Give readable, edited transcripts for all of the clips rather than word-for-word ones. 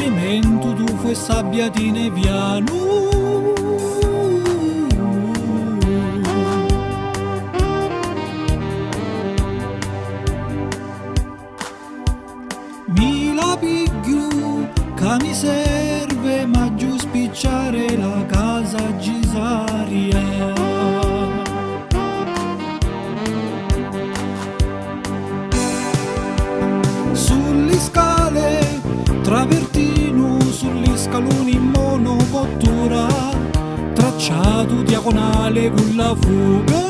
cemento, tufo e sabbia di Neviano. Mi la piglio che mi serve, ma giù spicciare la casa Gisaria. Sulle scale travertino, sugli scaloni in monocottura, tracciato diagonale con la fuga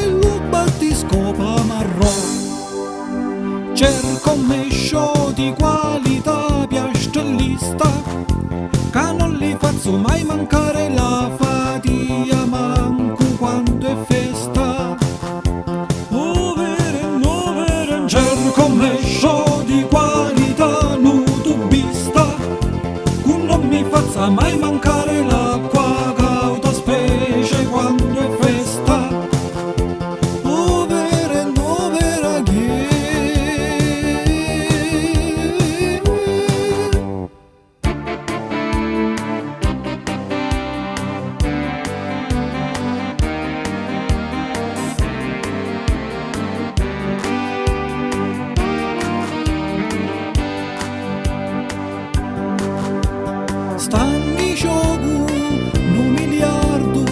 e lo battiscopa marrone. Cerco un mescio di qualità piastrellista, che non li faccio mai mancare la fatia, manco quando è festa. Cerco un mescio di qualità nutubista, che non mi faccia mai mancare l'acqua cauta, specie quando è festa. Povera che stanno gioco, un miliardo,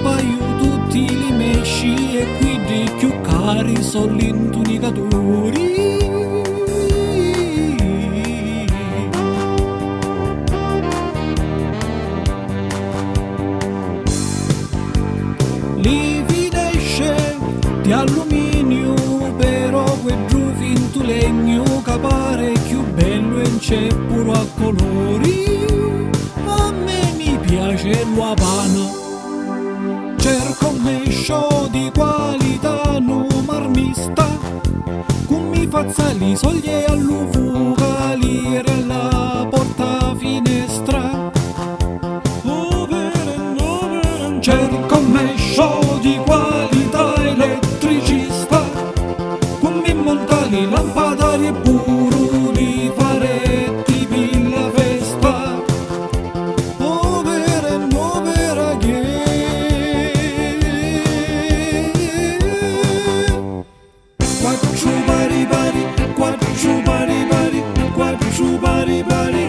paio tutti li mesci e quindi più cari sono gli intunicatori. Li finesce di alluminio, però quel giù finto legno che pare più bello e c'è pure a colori. Piace la pana, cerco un mescio di qualità no marmista, con mi faccia li soglie all'uvucaliere alla porta finestra. Cerco un mescio di qualità elettricista, con mi montali lampadari e puro di faretti per la festa. Quattro bari bari, quattro bari bari, quattro bari bari.